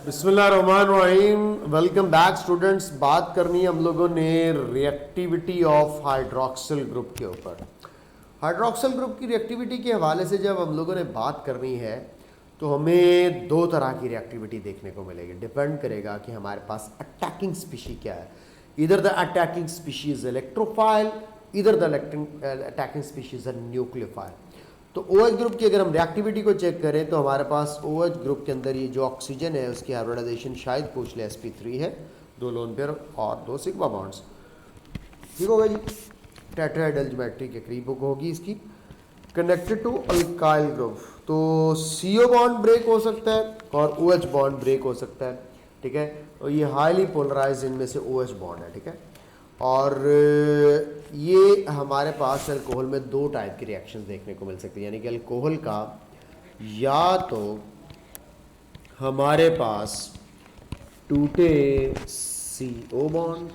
बिस्मिल्लाहिर्रहमानिर्रहीम। Welcome back students. बात करनी है हम लोगों ने रिएक्टिविटी ऑफ हाइड्रोक्सिल ग्रुप के ऊपर। हाइड्रोक्सिल ग्रुप की रिएक्टिविटी के हवाले से जब हम लोगों ने बात करनी है तो हमें दो तरह की रिएक्टिविटी देखने को मिलेगी। डिपेंड करेगा कि हमारे पास अटैकिंग स्पीशी क्या है। इधर the attacking species is electrophile, इधर the attacking species is nucleophile. तो OH ग्रुप की अगर हम रिएक्टिविटी को चेक करें तो हमारे पास OH ग्रुप के अंदर ये जो ऑक्सीजन है उसकी हाइब्रिडाइजेशन शायद पूछ ले sp3 है, 2 लोन पेयर और 2 सिग्मा बॉन्ड्स। ठीक होगा जी, टेट्राहेड्रल ज्योमेट्री के करीब होगी इसकी। कनेक्टेड टू अल्काइल ग्रुप तो CO बॉन्ड ब्रेक हो सकता है और OH बॉन्ड ब्रेक हो सकता है। ठीक है, और ये हाईली पोलराइज इनमें से OH बॉन्ड है। ठीक है, और ये हमारे पास अल्कोहल में दो टाइप की रिएक्शंस देखने को मिल सकती है। यानी कि अल्कोहल का या तो हमारे पास टूटे CO बॉन्ड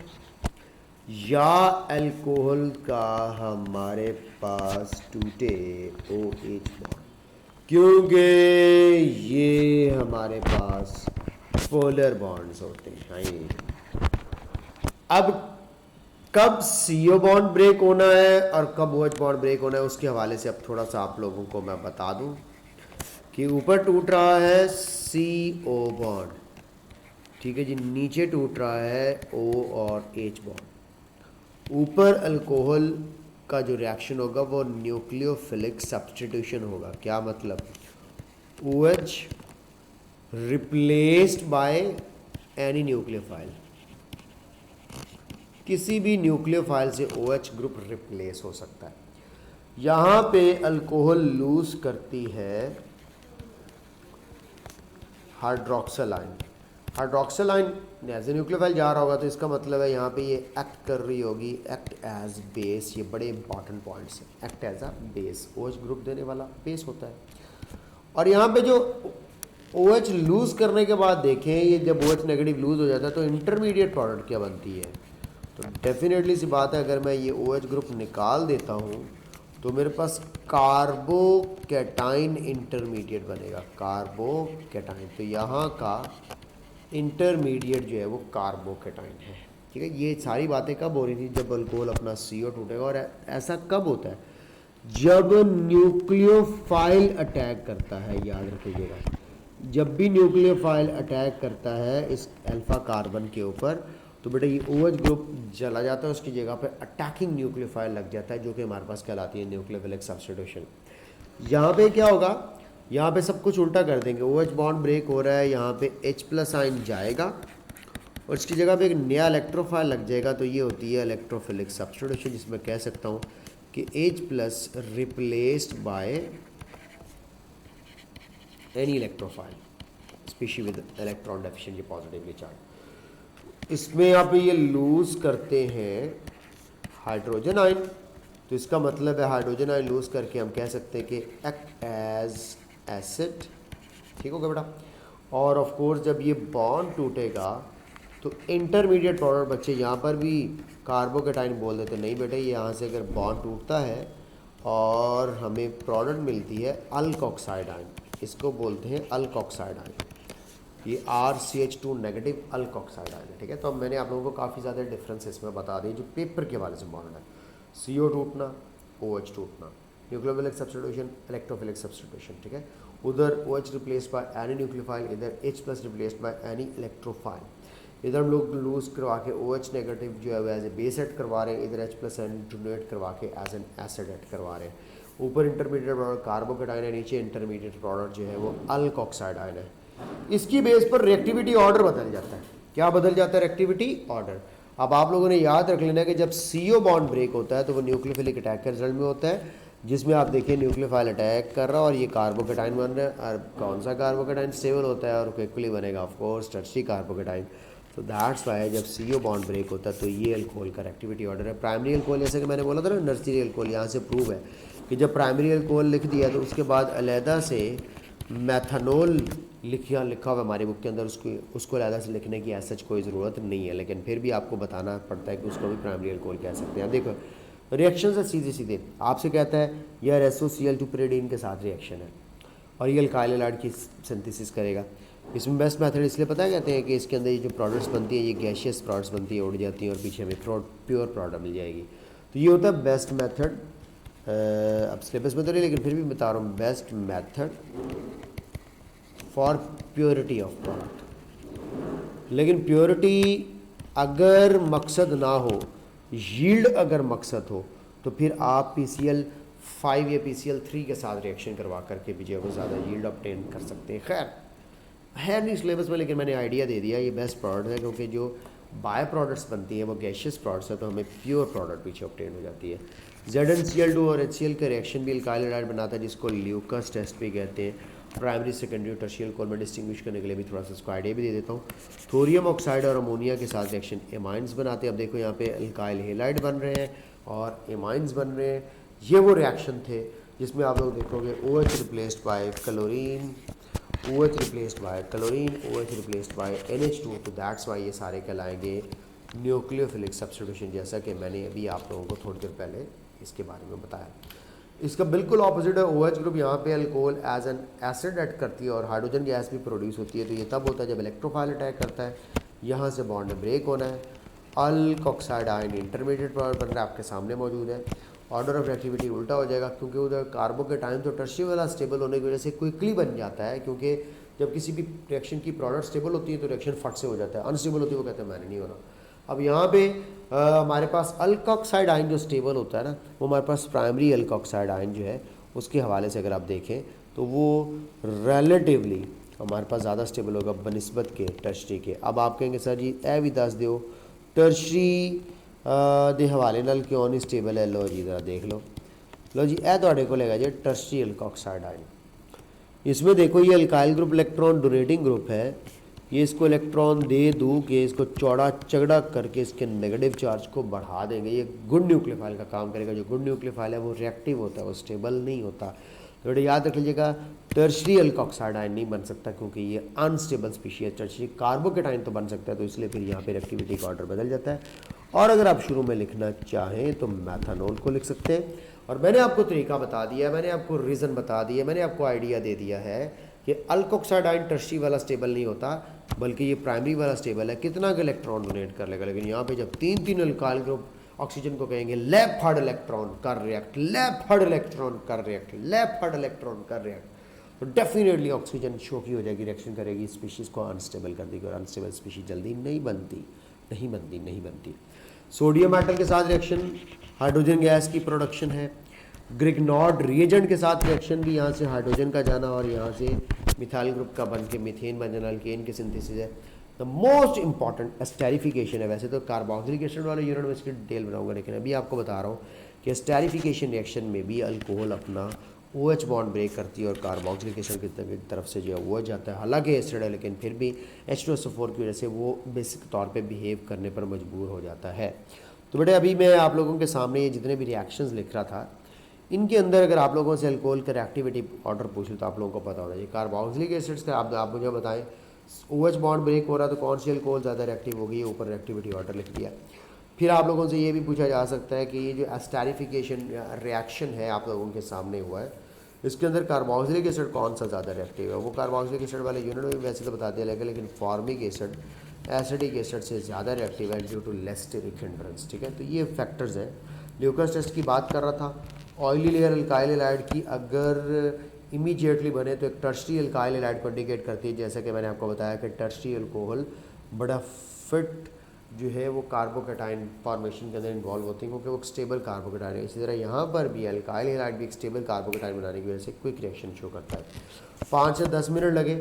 या अल्कोहल का हमारे पास टूटे OH बॉन्ड, क्योंकि ये हमारे पास पोलर बॉन्ड्स होते हैं। अब कब CO बॉन्ड ब्रेक होना है और कब OH बॉन्ड ब्रेक होना है उसके हवाले से अब थोड़ा सा आप लोगों को मैं बता दूं कि ऊपर टूट रहा है CO बॉन्ड, ठीक है जी, नीचे टूट रहा है O और H बॉन्ड। ऊपर अल्कोहल का जो रिएक्शन होगा वो न्यूक्लियोफिलिक सब्स्टिट्यूशन होगा। क्या मतलब? OH replaced by any nucleophile, किसी भी न्यूक्लियोफाइल से OH ग्रुप रिप्लेस हो सकता है। यहाँ पे अल्कोहल लूज करती है hydroxyl ion. Hydroxyl ion as a nucleophile जा रहा होगा तो इसका मतलब है यहाँ पे ये एक्ट कर रही होगी, एक्ट एज बेस। ये बड़े इंपॉर्टेंट पॉइंट्स हैं। Act as a base, OH group देने वाला बेस होता है। और यहाँ पे जो OH लूज करने के बाद देखें, ये जब OH नेगेटिव लूज हो जाता है तो इंटरमीडिएट प्रोडक्ट क्या बनती है। तो डेफिनेटली सी बात है, अगर मैं ये OH ग्रुप निकाल देता हूँ तो मेरे पास कार्बोकैटाइन इंटरमीडिएट बनेगा। कार्बोकैटाइन, तो यहाँ का इंटरमीडिएट जो है वो कार्बोकैटाइन है। ठीक है, ये सारी बातें कब हो रही थी? जब अल्कोहल अपना CO टूटेगा। और ऐसा कब होता है? जब न्यूक्लियोफाइल अटैक करता है। याद रखिएगा, जब भी न्यूक्लियोफाइल अटैक करता है इस अल्फा कार्बन के ऊपर तो बेटा ये OH ग्रुप चला जाता है, उसकी जगह पे अटैकिंग न्यूक्लियोफाइल लग जाता है जो कि हमारे पास कहलाती है न्यूक्लियोफिलिक सब्स्टिट्यूशन। यहाँ पे क्या होगा? यहाँ पे सब कुछ उल्टा कर देंगे। OH बॉन्ड ब्रेक हो रहा है, यहाँ पे H+ आयन जाएगा और इसकी जगह पे एक नया इलेक्ट्रोफाइल लग जाएगा। तो ये होती है इलेक्ट्रोफिलिक सब्स्टिट्यूशन, जिसमें कह सकता हूँ कि H+ replaced by any electrophile species with electron deficient positively charge. इसमें आप ये लूज करते हैं हाइड्रोजन आयन, तो इसका मतलब है हाइड्रोजन आयन लूज करके हम कह सकते हैं कि एक्ट एज एसिड। ठीक होगा बेटा। और ऑफ कोर्स जब ये बॉन्ड टूटेगा तो इंटरमीडिएट प्रोडक्ट बच्चे यहाँ पर भी कार्बोकैटाइन बोल देते नहीं बेटा, ये यहाँ से अगर बॉन्ड टूटता है और हमें प्रोडक्ट मिलती है अल्कोक्साइड आयन, इसको बोलते हैं अल्कोक्साइड आयन। ये RCH2 नेगेटिव अल्कोक्साइड आयन है। ठीक है, तो अब मैंने आप लोगों को काफ़ी ज़्यादा डिफरेंस इसमें बता दिए जो पेपर के हवाले से इम्पॉर्टेंट है। CO टूटना, OH टूटना, न्यूक्लियोफिलिक सब्स्टिट्यूशन, इलेक्ट्रोफिलिक सब्स्टिट्यूशन। ठीक है, उधर OH replaced by any nucleophile, इधर H+ replaced by any electrophile. इधर हम लोग लूज करवा के OH नेगेटिव जो है एज ए बेस एड करवा रहे हैं, इधर H+ डोनेट करवा के एज एन एसिड एड करवा रहे हैं। ऊपर इंटरमीडिएट प्रोडक्ट कार्बोकैटाइन है, नीचे इंटरमीडिएट प्रोडक्ट जो है वो अल्कोक्साइड आयन है। इसकी बेस पर रिएक्टिविटी ऑर्डर बदल जाता है। क्या बदल जाता है? Reactivity order. अब आप लोगों ने याद रख लेना कि जब CO बॉन्ड ब्रेक होता है तो वो न्यूक्लियोफिलिक अटैक के रिजल्ट में होता है, जिसमें आप देखिए न्यूक्लियोफाइल अटैक कर रहा है और ये कार्बोकैटाइन बन रहा है। और कौन सा कार्बोकैटाइन स्टेबल होता है और क्विकली बनेगा? Of course tertiary carbocation. तो दैट्स वाई जब CO बॉन्ड ब्रेक होता है तो ये अल्कोहल का रिएक्टिविटी ऑर्डर है। प्राइमरी अल्कोहल, जैसे कि मैंने बोला था ना, नर्सरी अल्कोहल, यहाँ से प्रूव है कि जब प्राइमरी अल्कोहल लिख दिया तो उसके बाद अलहदा से मैथनॉल लिखा हुआ हमारी बुक के अंदर, उसको अलहदा से लिखने की ऐसा कोई ज़रूरत नहीं है, लेकिन फिर भी आपको बताना पड़ता है कि उसको भी प्राइमरी अल्कोहल कह सकते हैं। देखो रिएक्शन है सीधे सीधे आपसे कहता है यार SOCl2 pyridine के साथ रिएक्शन है और ये अल्काइल हैलाइड की सिंथेसिस करेगा। इसमें बेस्ट मेथड इसलिए पता है कहते हैं कि इसके अंदर ये जो प्रोडक्ट्स बनती है ये गैशियस प्रोडक्ट्स बनती है, उड़ जाती हैं और पीछे हमें प्योर प्रोडक्ट मिल जाएगी। तो ये होता है बेस्ट मेथड। अब सिलेबस में तो नहीं लेकिन फिर भी बता रहा हूँ, best method for purity of product. लेकिन प्योरिटी अगर मकसद ना हो, यील्ड अगर मकसद हो, तो फिर आप PCl 5 या PCl 3 के साथ रिएक्शन करवा करके भी जो है वो ज़्यादा यील्ड ऑब्टेन कर सकते हैं। खैर है नहीं सिलेबस में, लेकिन मैंने आइडिया दे दिया। ये बेस्ट प्रोडक्ट है क्योंकि जो बाय प्रोडक्ट्स बनती हैं वो गैशियस प्रोडक्ट्स है, तो हमें प्योर प्रोडक्ट पीछे ऑब्टेन हो जाती है। ZnCl2 और HCl का रिएक्शन भी अल्काइल हैलाइड बनाता है, जिसको ल्यूकस टेस्ट भी कहते हैं। प्राइमरी सेकेंडरी और टर्शियल अल्कोहल में डिस्टिंग्विश करने के लिए भी थोड़ा सा इसको आइडिया भी दे देता हूँ। थोरियम ऑक्साइड और अमोनिया के साथ रिएक्शन एमाइंस बनाते हैं। अब देखो यहाँ पे अल्काइल हैलाइड बन रहे हैं और एमाइंस बन रहे हैं। ये वो रिएक्शन थे जिसमें आप लोग देखोगे OH replaced by chlorine, OH replaced by chlorine, OH replaced by NH2। तो दैट्स वाई ये सारे कहलाएंगे न्यूक्लियोफिलिक सब्स्टिट्यूशन, जैसा कि मैंने अभी आप लोगों को थोड़ी देर पहले इसके बारे में बताया। इसका बिल्कुल ऑपोजिट है OH ग्रुप। यहाँ पे alcohol as an acid add करती है और हाइड्रोजन गैस भी प्रोड्यूस होती है। तो ये तब होता है जब इलेक्ट्रोफाइल अटैक करता है, यहाँ से बॉन्ड ब्रेक होना है। अल्कोक्साइड आयन इंटरमीडिएट बन रहा है, आपके सामने मौजूद है। ऑर्डर ऑफ एक्टिविटी उल्टा हो जाएगा क्योंकि उधर कार्बो के टाइम तो टर्शियल वाला स्टेबल होने की वजह से क्विकली बन जाता है, क्योंकि जब किसी भी रिएक्शन की प्रोडक्ट स्टेबल होती है तो रिएक्शन फट से हो जाता है। अनस्टेबल होती है वो कहते हैं मैंने नहीं होना। अब यहाँ पे हमारे पास अल्कोक्साइड आयन जो स्टेबल होता है ना, वो हमारे पास प्राइमरी अल्कोक्साइड आयन जो है उसके हवाले से अगर आप देखें तो वो रिलेटिवली हमारे पास ज़्यादा स्टेबल होगा बनिस्बत के टर्शरी के। अब आप कहेंगे सर जी ए भी दस दो टर्शरी ਦੇ हवाले नाल क्यों नहीं स्टेबल है। लो जी ज़रा देख लो जी ए ਤੁਹਾਡੇ ਕੋਲ ਹੈਗਾ जी टर्शरी अल्कोक्साइड आयन। इसमें देखो ये alkyl group electron donating group है, ये इसको इलेक्ट्रॉन दे दूँ कि इसको चौड़ा चगड़ा करके इसके नेगेटिव चार्ज को बढ़ा देंगे। ये गुड न्यूक्लियोफाइल का काम करेगा। जो गुड न्यूक्लियोफाइल है वो रिएक्टिव होता है, वो स्टेबल नहीं होता। तो याद रख लीजिएगा टर्शरी अल्कोक्साइड आयन नहीं बन सकता क्योंकि ये अनस्टेबल स्पीशीज है। टर्शरी कार्बोकेटाइन तो बन सकता है, तो इसलिए फिर यहाँ पे रिएक्टिविटी का ऑर्डर बदल जाता है। और अगर आप शुरू में लिखना चाहें तो मैथनॉल को लिख सकते हैं। और मैंने आपको तरीका बता दिया, मैंने आपको रीज़न बता दिया, मैंने आपको आइडिया दे दिया है कि अल्कोक्साइड आयन टर्शरी वाला स्टेबल नहीं होता बल्कि ये प्राइमरी वाला स्टेबल है। कितना का इलेक्ट्रॉन डोनेट कर लेगा, लेकिन यहाँ पे जब तीन अल्काइल ग्रुप ऑक्सीजन को कहेंगे लेफ्ट हार्ड इलेक्ट्रॉन कर रिएक्ट, लेफ्ट हार्ड इलेक्ट्रॉन कर रिएक्ट, लेफ्ट हार्ड इलेक्ट्रॉन कर रिएक्ट, तो डेफिनेटली ऑक्सीजन शोकी हो जाएगी, रिएक्शन करेगी, स्पीशीज़ को अनस्टेबल कर देगी और अनस्टेबल स्पीशीज जल्दी नहीं बनती। सोडियम मेटल के साथ रिएक्शन हाइड्रोजन गैस की प्रोडक्शन है। ग्रिग्नॉड रिएजेंट के साथ रिएक्शन भी यहाँ से हाइड्रोजन का जाना और यहाँ से मिथाइल ग्रुप का बन के मीथेन बन जाना, अल्केन की सिंथेसिस है। द मोस्ट इंपॉर्टेंट एस्टेरिफिकेशन है। वैसे तो कार्बोक्सिलिक एसिड वाले यूनिट में इसकी डिटेल बनाऊंगा, लेकिन अभी आपको बता रहा हूँ कि एस्टेरिफिकेशन रिएक्शन में भी अल्कोहल अपना OH बॉन्ड ब्रेक करती है और कार्बोक्सिलिक एसिड की तरफ से जो है OH जाता है। हालांकि एसिड है लेकिन फिर भी H2SO4 की वजह से वो बेसिक तौर पे बिहेव करने पर मजबूर हो जाता है। तो बेटे अभी मैं आप लोगों के सामने ये जितने भी रिएक्शंस लिख रहा था, इनके अंदर अगर आप लोगों से अल्कोहल का रिएक्टिविटी ऑर्डर पूछ लूँ तो आप लोगों को पता होना चाहिए। कार्बोक्सिलिक एसिड्स का आप मुझे बताएं, OH बॉन्ड ब्रेक हो रहा तो कौन सी अल्कोहल ज़्यादा रिएक्टिव होगी, ये ऊपर रिएक्टिविटी ऑर्डर लिख दिया। फिर आप लोगों से ये भी पूछा जा सकता है कि ये जो एस्टेरिफिकेशन रिएक्शन है आप लोगों के सामने हुआ है, इसके अंदर कार्बोक्सिलिक एसिड कौन सा ज़्यादा रिएक्टिव है। वो कार्बोक्सिलिक एसिड वाले यूनिट में वैसे तो बता दिया जाएगा, लेकिन फॉर्मिक एसिड एसिडिक एसिड से ज़्यादा रिएक्टिव है due to less steric hindrance. ठीक है, तो ये फैक्टर्स हैं। ल्यूकस टेस्ट की बात कर रहा था। ऑयली लेयर अल्काइल हैलाइड की अगर इमीडिएटली बने तो एक टर्शरी अल्काइल हैलाइड को इंडिकेट करती है, जैसा कि मैंने आपको बताया कि टर्शरी अल्कोहल बड़ा फिट जो है वो कार्बोकेटाइन फॉर्मेशन के अंदर इन्वॉल्व होती है क्योंकि वो स्टेबल कार्बोकेटाइन है। इसी तरह यहाँ पर भी अल्काइल हैलाइड भी एक स्टेबल कार्बोकेटाइन बनाने की वजह से क्विक रिएक्शन शो करता है। 5 से 10 मिनट लगे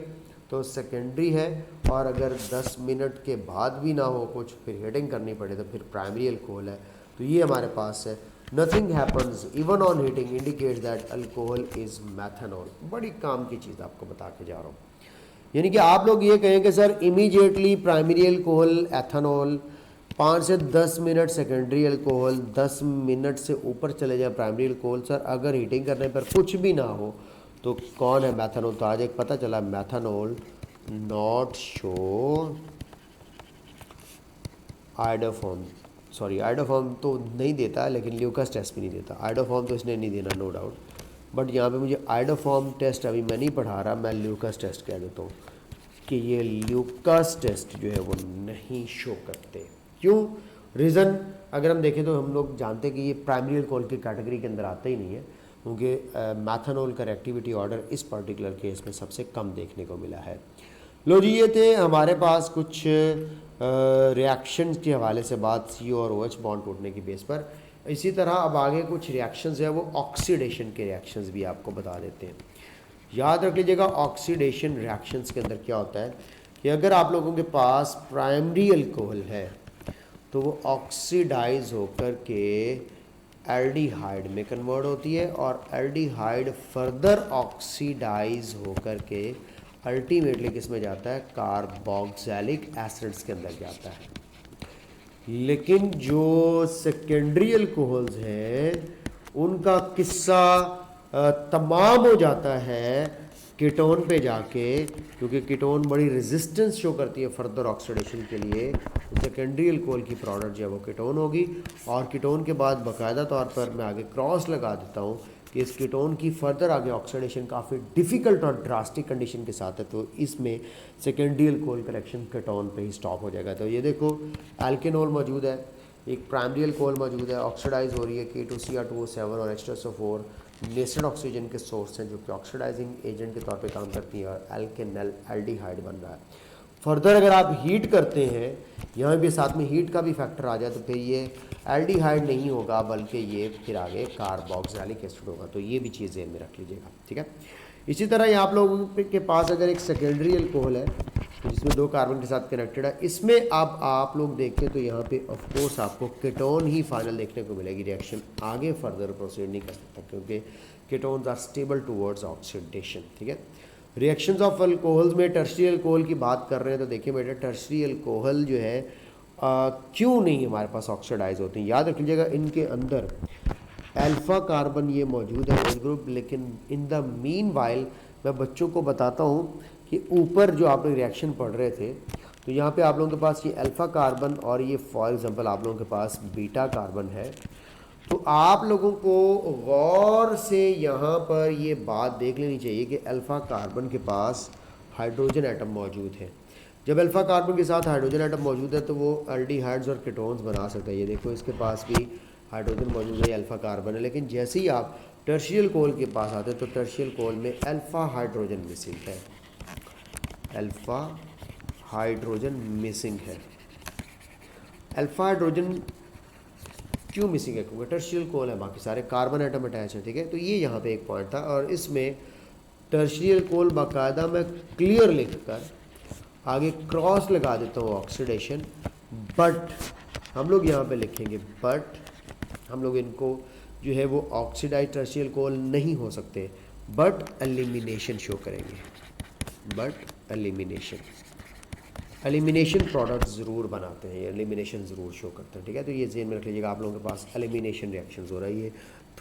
तो सेकेंडरी है, और अगर 10 मिनट के बाद भी ना हो कुछ, फिर हीटिंग करनी पड़े तो फिर प्राइमरी अल्कोहल है। तो ये हमारे पास है। Nothing happens even on heating indicates that alcohol is methanol. बड़ी काम की चीज़ आपको बता के जा रहा हूँ। यानी कि आप लोग ये कहें कि sir immediately primary alcohol ethanol, 5 से 10 मिनट सेकेंडरी अल्कोहल, 10 मिनट से ऊपर चले जाए प्राइमरी अल्कोहल। सर अगर हीटिंग करने पर कुछ भी ना हो तो कौन है मैथनॉल। तो आज एक पता चला methanol not show iodoform, sorry iodoform तो नहीं देता लेकिन ल्यूकस टेस्ट भी नहीं देता। आइडोफॉर्म तो इसने नहीं देना नो डाउट, बट यहाँ पे मुझे आइडोफॉर्म टेस्ट अभी मैं नहीं पढ़ा रहा, मैं ल्यूकस टेस्ट कह देता हूँ। कि ये ल्यूकास टेस्ट जो है वो नहीं शो करते। क्यों? रीज़न अगर हम देखें तो हम लोग जानते हैं कि ये प्राइमरी अल्कोहल की कैटेगरी के अंदर आता ही नहीं है, क्योंकि मैथनॉल का रिएक्टिविटी ऑर्डर इस पर्टिकुलर केस में सबसे कम देखने को मिला है। लो जी, ये थे हमारे पास कुछ रिएक्शंस के हवाले से बात CO और OH बॉन्ड टूटने की बेस पर। इसी तरह अब आगे कुछ रिएक्शंस है वो ऑक्सीडेशन के रिएक्शंस भी आपको बता देते हैं। याद रख लीजिएगा, ऑक्सीडेशन रिएक्शंस के अंदर क्या होता है कि अगर आप लोगों के पास प्राइमरी अल्कोहल है तो वो ऑक्सीडाइज होकर के एल्डिहाइड में कन्वर्ट होती है, और एल्डिहाइड फर्दर ऑक्सीडाइज होकर के अल्टीमेटली किस में जाता है? कार्बोक्सिलिक एसिड्स के अंदर जाता है। लेकिन जो सेकेंडरी अल्कोहल्स हैं उनका किस्सा तमाम हो जाता है कीटोन पे जाके, क्योंकि कीटोन बड़ी रेजिस्टेंस शो करती है फर्दर ऑक्सीडेशन के लिए। सेकेंडरी अल्कोहल की प्रोडक्ट जो है वो कीटोन होगी, और कीटोन के बाद बाकायदा तौर पर मैं आगे क्रॉस लगा देता हूँ कि इस कीटोन की फर्दर आगे ऑक्सीडेशन काफ़ी डिफ़िकल्ट और ड्रास्टिक कंडीशन के साथ है, तो इसमें सेकेंडरी अल्कोहल करेक्शन कीटोन पे ही स्टॉप हो जाएगा। तो ये देखो, एल्केनॉल मौजूद है, एक प्राइमरी अल्कोहल मौजूद है, ऑक्सीडाइज हो रही है K2Cr2O7 और H2SO4 नेस्टेड ऑक्सीजन के सोर्स हैं जो कि ऑक्सीडाइजिंग एजेंट के तौर पे काम करती है, और एल्केनल एल्डिहाइड बन रहा है। फर्दर अगर आप हीट करते हैं, यहाँ भी साथ में हीट का भी फैक्टर आ जाए, तो फिर ये एल्डिहाइड नहीं होगा बल्कि ये फिर आगे कार्बोक्सिलिक एसिड होगा। तो ये भी चीज़ ध्यान में रख लीजिएगा, ठीक है। इसी तरह ये आप लोगों के पास अगर एक सेकेंडरी अल्कोहल है जिसमें 2 कार्बन के साथ कनेक्टेड है, इसमें अब आप लोग देखें तो यहाँ पे ऑफ कोर्स आपको कीटोन ही फाइनल देखने को मिलेगी। रिएक्शन आगे फर्दर प्रोसीड नहीं कर सकता क्योंकि ketones are stable towards oxidation, ठीक है। रिएक्शंस ऑफ अल्कोहल्स में टर्शरी अल्कोहल की बात कर रहे हैं, तो देखिए बेटा, टर्शरी अल्कोहल जो है क्यों नहीं हमारे पास ऑक्सीडाइज होते हैं? याद रख लीजिएगा, इनके अंदर अल्फ़ा कार्बन ये मौजूद है OH ग्रुप, लेकिन इन द मीन वाइल मैं बच्चों को बताता हूँ कि ऊपर जो आप लोग रिएक्शन पढ़ रहे थे, तो यहाँ पे आप लोगों के पास ये अल्फ़ा कार्बन और ये फॉर एग्जांपल आप लोगों के पास बीटा कार्बन है। तो आप लोगों को गौर से यहाँ पर ये बात देख लेनी चाहिए कि अल्फ़ा कार्बन के पास हाइड्रोजन एटम मौजूद है। जब अल्फ़ा कार्बन के साथ हाइड्रोजन एटम मौजूद है तो वो एल्डिहाइड्स और कीटोन्स बना सकता है। ये देखो, इसके पास भी हाइड्रोजन मौजूद है, अल्फ़ा कार्बन है। लेकिन जैसे ही आप टर्शियल अल्कोहल के पास आते हैं तो टर्शियल अल्कोहल में अल्फ़ा हाइड्रोजन मिसिंग है, अल्फ़ा हाइड्रोजन मिसिंग है। अल्फ़ा हाइड्रोजन क्यों मिसिंग है? क्योंकि टर्शियल अल्कोहल है, बाकी सारे कार्बन एटम अटैच है, ठीक है। तो ये यहाँ पे एक पॉइंट था, और इसमें टर्शियल अल्कोहल बाकायदा मैं क्लियर लिख कर आगे क्रॉस लगा देता हूँ ऑक्सीडेशन, बट हम लोग यहाँ पे लिखेंगे बट हम लोग इनको जो है वो ऑक्सीडाइज्ड टर्शियल अल्कोहल नहीं हो सकते, बट एलिमिनेशन शो करेंगे, बट एलिमिनेशन प्रोडक्ट ज़रूर बनाते हैं, एलिमिनेशन ज़रूर शो करते हैं, ठीक है। तो ये ज़हन में रख लीजिएगा, आप लोगों के पास एलिमिनेशन रिएक्शंस हो रही है।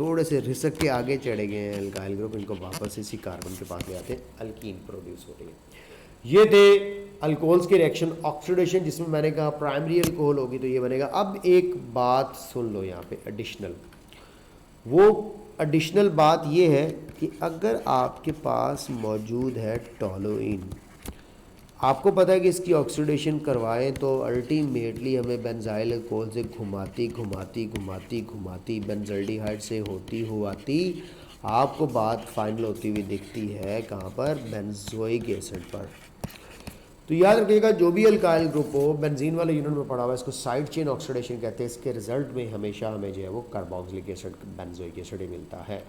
थोड़े से रिसक के आगे चढ़े गए हैं अल्काइल ग्रुप, इनको वापस इसी कार्बन के पास ले आते हैं, अल्कीन प्रोड्यूस हो रही है। ये थे अल्कोहल्स के रिएक्शन ऑक्सीडेशन, जिसमें मैंने कहा प्राइमरी अल्कोहल होगी तो ये बनेगा। अब एक बात सुन लो यहाँ पे एडिशनल, वो एडिशनल बात ये है कि अगर आपके पास मौजूद है टोलुइन, आपको पता है कि इसकी ऑक्सीडेशन करवाएं तो अल्टीमेटली हमें बेंजाइल अल्कोहल से घुमाती बेंजल्डिहाइड से होती हुआती आपको बात फाइनल होती हुई दिखती है कहाँ पर? बेंजोइक एसिड पर। तो याद रखिएगा, जो भी अल्काइल ग्रुप हो बेंजीन वाले यूनिट में पड़ा हुआ है, इसको साइड चेन ऑक्सीडेशन कहते हैं। इसके रिजल्ट में हमेशा हमें जो है वो कार्बोक्सिलिक एसिड बेंजोइक एसिड ही मिलता है।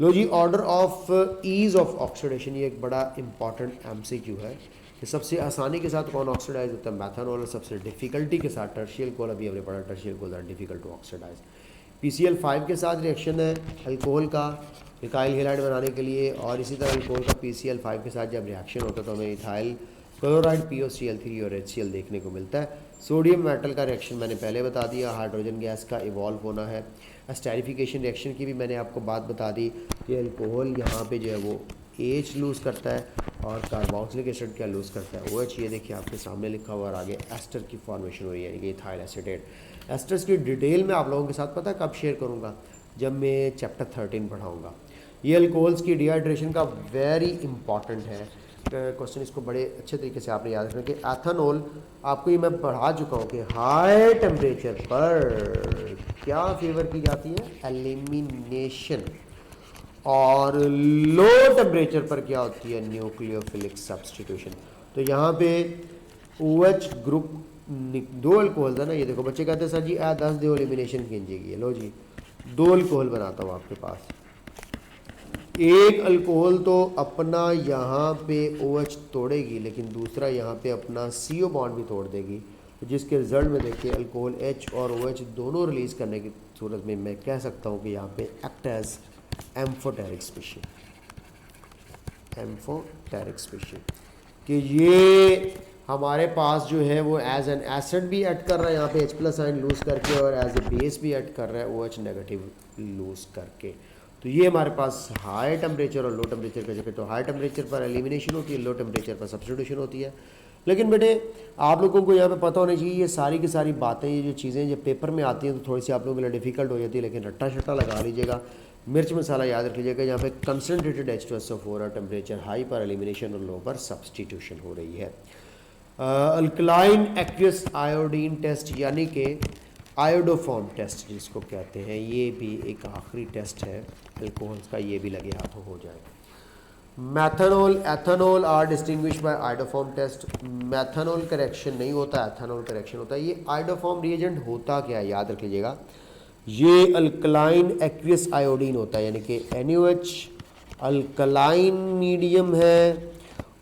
लो जी, order of ease of oxidation, ये एक बड़ा इंपॉर्टेंट MCQ है कि सबसे आसानी के साथ कौन ऑक्सीडाइज होता है? मैथनॉल। और सबसे डिफिकल्टी के साथ टर्शियल अल्कोहल, अभी हमने पढ़ा tertiary alcohol are difficult to oxidise. PCl5 के साथ रिएक्शन है अल्कोहल का इथाइल हैलाइड बनाने के लिए, और इसी तरह अल्कोहल का PCl5 के साथ जब रिएक्शन होता है तो हमें इथाइल क्लोराइड POCl3 और HCl देखने को मिलता है। सोडियम मेटल का रिएक्शन मैंने पहले बता दिया, हाइड्रोजन गैस का इवॉल्व होना है। एस्टेरिफिकेशन रिएक्शन की भी मैंने आपको बात बता दी कि अल्कोहल यहाँ पे जो है वो H लूज़ करता है और कार्बोक्सिलिक एसिड क्या लूज़ करता है? OH। ये देखिए आपके सामने लिखा हुआ, और आगे एस्टर की फॉर्मेशन हो रही है, यानी कि इथाइल एसीटेट। एस्टर्स की डिटेल में आप लोगों के साथ पता है कब शेयर करूँगा? जब मैं चैप्टर 13 पढ़ाऊँगा। ये अल्कोहल्स की डिहाइड्रेशन का वेरी इंपॉर्टेंट है। क्वेश्चन इसको बड़े अच्छे तरीके से आपने याद रखना कि एथेनॉल, आपको ये मैं पढ़ा चुका हूँ कि हाई टेम्परेचर पर क्या फेवर की जाती है, एलिमिनेशन, और लो टेम्परेचर पर क्या होती है, न्यूक्लियोफिलिक सब्स्टिट्यूशन। तो यहाँ पे OH ग्रुप दो अल्कोहल था ना, ये देखो बच्चे कहते हैं सर जी 10 दो एलिमिनेशन कीजिएगी, लो जी 2 अल्कोहल बनाता हूँ आपके पास। एक अल्कोहल तो अपना यहाँ पे OH तोड़ेगी, लेकिन दूसरा यहाँ पे अपना CO बॉन्ड भी तोड़ देगी, जिसके रिजल्ट में देखिए अल्कोहल H और OH दोनों रिलीज करने की सूरत में मैं कह सकता हूँ कि यहाँ पे act as amphoteric species, amphoteric species, कि ये हमारे पास जो है वो एज एन एसिड भी ऐड कर रहा है यहाँ पे H+ आयन लूज करके, और एज ए बेस भी ऐड कर रहा है OH नेगेटिव लूज करके। तो ये हमारे पास हाई टेम्परेचर और लो टेम्परेचर का जगह, तो हाई टेम्परेचर पर एलिमिनेशन होती है, लो टेम्परेचर पर सब्स्टिट्यूशन होती है। लेकिन बेटे आप लोगों को यहाँ पे पता होना चाहिए ये सारी की सारी बातें, ये जो चीज़ें जब पेपर में आती हैं तो थोड़ी सी आप लोगों के लिए डिफिकल्ट हो जाती है, लेकिन रट्टा शट्टा लगा लीजिएगा, मिर्च मसाला याद रख लीजिएगा। यहाँ पे कंसनट्रेटेड H2SO4 और टेम्परेचर हाई पर एलिमिनेशन और लो पर सब्स्टिट्यूशन हो रही है। अल्कलाइन एक्वियस आयोडीन टेस्ट यानी कि आयोडोफॉर्म टेस्ट जिसको कहते हैं, ये भी एक आखिरी टेस्ट है अल्कोहल्स का, ये भी लगे हाथों हो जाएगा। Methanol ethanol are distinguish by iodoform test. Methanol correction नहीं होता, एथेनॉल करेक्शन होता है। ये आयोडोफॉर्म रिएजेंट होता क्या है याद रख लीजिएगा, ये अल्कलाइन एक्वियस आयोडीन होता है, यानी कि NaOH अल्कलाइन मीडियम है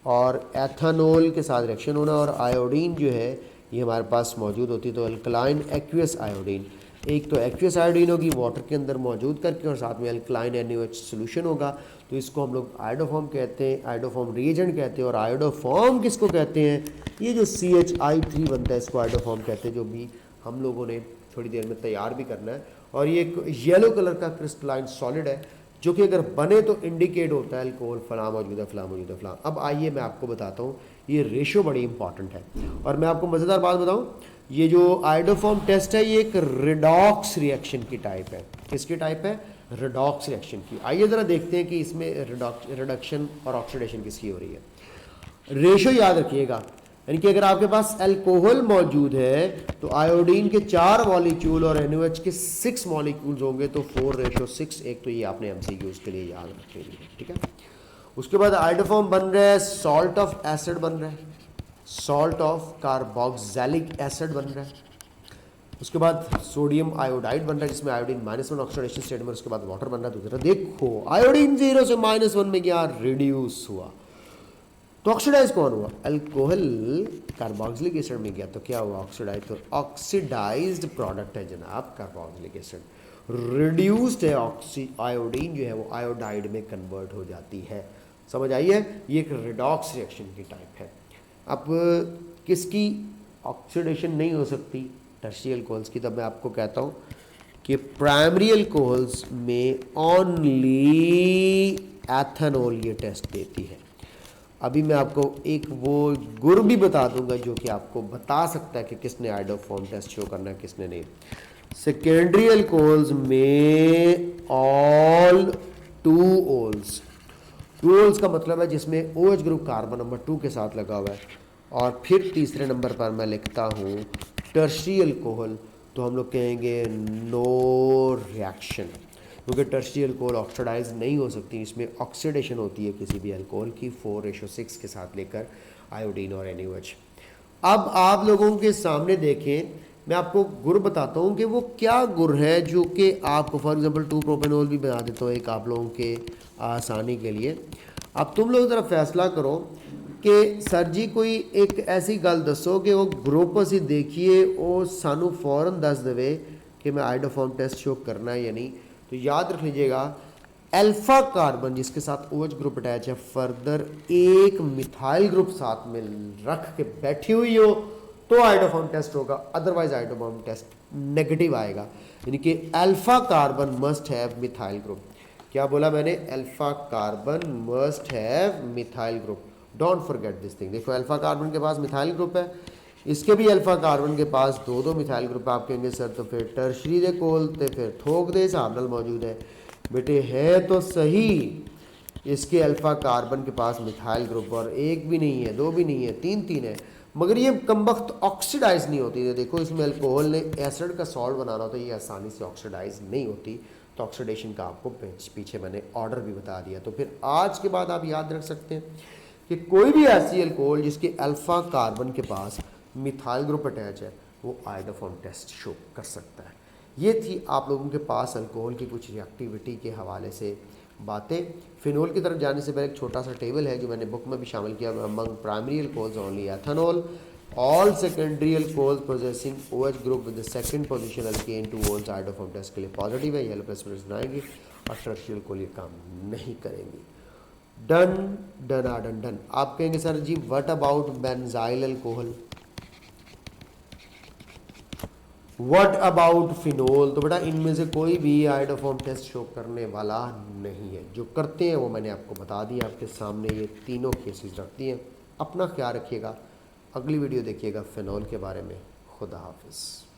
और एथेनॉल के साथ रिएक्शन होना, और आयोडीन जो है ये हमारे पास मौजूद होती है, तो अल्कलाइन एक्वियस आयोडीन। एक तो एक्वियस आयोडीन होगी वाटर के अंदर मौजूद करके, और साथ में अल्कलाइन NaOH सोल्यूशन होगा, तो इसको हम लोग आयोडोफॉर्म कहते हैं, आयोडोफॉर्म रिएजेंट कहते हैं। और आयोडोफॉर्म किसको कहते हैं, ये जो CHI3 बनता है इसको आयोडोफॉर्म कहते हैं, जो भी हम लोगों ने थोड़ी देर में तैयार भी करना है। और ये एक येलो कलर का क्रिस्टलाइन सॉलिड है, जो कि अगर बने तो इंडिकेट होता है अल्कोहल फला मौजूद है, फला मौजूद है, फला। अब आइए मैं आपको बताता हूँ, ये रेशो बड़ी इंपॉर्टेंट है। और मैं आपको मज़ेदार बात बताऊँ, ये जो आयोडोफॉर्म टेस्ट है ये एक रिडॉक्स रिएक्शन की टाइप है। किसकी टाइप है, रिडॉक्स रिएक्शन की। आइए ज़रा देखते हैं कि इसमें रिडक्शन और ऑक्सीडेशन किसकी हो रही है। रेशो याद रखिएगा, यानी कि अगर आपके पास अल्कोहल मौजूद है तो आयोडीन के 4 मॉलिक्यूल और NaOH के 6 मॉलिक्यूल्स होंगे, तो 4:6। एक तो ये आपने MCQs के लिए याद रख लेनी है, ठीक है। उसके बाद आयोडोफॉर्म बन रहा है, सॉल्ट ऑफ एसिड बन रहा है, सॉल्ट ऑफ कार्बोक्सिलिक एसिड बन रहा है। उसके बाद सोडियम आयोडाइड बन रहा है, जिसमें आयोडीन -1 ऑक्सीडेशन स्टेट में, उसके बाद वाटर बन रहा है। दूसरा देखो आयोडीन 0 से -1 में क्या रिड्यूस हुआ, तो ऑक्सीडाइज कौन हुआ, अल्कोहल कार्बोक्सिलिक एसिड में गया, तो क्या हुआ ऑक्सीडाइज, तो ऑक्सीडाइज्ड प्रोडक्ट है जनाब कार्बोक्सिलिक एसिड। रिड्यूस्ड है आयोडीन जो है वो आयोडाइड में कन्वर्ट हो जाती है। समझ आई है, ये एक रिडॉक्स रिएक्शन की टाइप है। अब किसकी ऑक्सीडेशन नहीं हो सकती, टर्शियरी अल्कोहल्स की। तब मैं आपको कहता हूँ कि प्राइमरी अल्कोहल्स में ओनली एथेनॉल ये टेस्ट देती है। अभी मैं आपको एक वो गुर भी बता दूंगा जो कि आपको बता सकता है कि किसने आयोडोफॉर्म टेस्ट शो करना है, किसने नहीं। सेकेंडरी अल्कोहल्स में ऑल 2 ओल्स। 2 ओल्स का मतलब है जिसमें OH ग्रुप कार्बन नंबर 2 के साथ लगा हुआ है। और फिर तीसरे नंबर पर मैं लिखता हूँ टर्शियरी अल्कोहल, तो हम लोग कहेंगे नो रिएक्शन, क्योंकि टर्शियरी अल्कोहल ऑक्सीडाइज नहीं हो सकती, इसमें ऑक्सीडेशन होती है किसी भी अल्कोहल की 4:6 के साथ लेकर आयोडीन और NaOH। अब आप लोगों के सामने देखें, मैं आपको गुर बताता हूँ कि वो क्या गुर है जो कि आपको फॉर एग्जांपल 2-प्रोपेनॉल भी बना देता हूँ एक आप लोगों के आसानी के लिए। अब तुम लोग ज़रा फैसला करो कि सर जी कोई एक ऐसी गल दसो कि वो ग्रुप असी देखिए वो सानू फौरन दस देवे कि मैं आयोडोफॉर्म टेस्ट शो करना है या नहीं। तो याद रख लीजिएगा अल्फा कार्बन जिसके साथ OH ग्रुप अटैच है, फर्दर एक मिथाइल ग्रुप साथ में रख के बैठी हुई हो तो आयोडोफॉर्म टेस्ट होगा, अदरवाइज आयोडोफॉर्म टेस्ट नेगेटिव आएगा। यानी कि alpha carbon must have methyl group. क्या बोला मैंने, alpha carbon must have methyl group, don't forget this thing. देखो अल्फा कार्बन के पास मिथाइल ग्रुप है, इसके भी अल्फा कार्बन के पास 2-2 मिथाइल ग्रुप। आप कहेंगे सर तो फिर टर्शरी दे कोल तो फिर थोक दे हिसाब नाल मौजूद है। बेटे है तो सही, इसके अल्फा कार्बन के पास मिथाइल ग्रुप और एक भी नहीं है, दो भी नहीं है, तीन तीन है, मगर ये कमबख्त ऑक्सीडाइज नहीं होती। तो देखो इसमें अल्कोहल ने एसिड का सॉल्ट बनाना तो ये आसानी से ऑक्सीडाइज नहीं होती। तो ऑक्सीडेशन का आपको पीछे मैंने ऑर्डर भी बता दिया। तो फिर आज के बाद आप याद रख सकते हैं कि कोई भी ऐसी अल्कोहल जिसके अल्फा कार्बन के पास मिथाइल ग्रुप अटैच है वो आयोडोफॉर्म टेस्ट शो कर सकता है। ये थी आप लोगों के पास अल्कोहल की कुछ रिएक्टिविटी के हवाले से बातें। फिनोल की तरफ जाने से पहले एक छोटा सा टेबल है जो मैंने बुक में भी शामिल किया। Among primary alcohols only ethanol, all secondary alcohols possessing OH group with the second position alkane two ols iodoform test के लिए पॉजिटिव है, येलो प्लस प्लस बनाएंगे और टर्शियल अल्कोहल ये काम नहीं करेंगी। डन डन आ डन डन। आप कहेंगे सर जी what about benzyl alcohol, what about phenol? तो बेटा इनमें से कोई भी आयोडोफॉर्म टेस्ट शो करने वाला नहीं है। जो करते हैं वो मैंने आपको बता दिया, आपके सामने ये तीनों केसेस रख दिए। अपना ख्याल रखिएगा, अगली वीडियो देखिएगा फिनोल के बारे में। खुदा हाफिज़।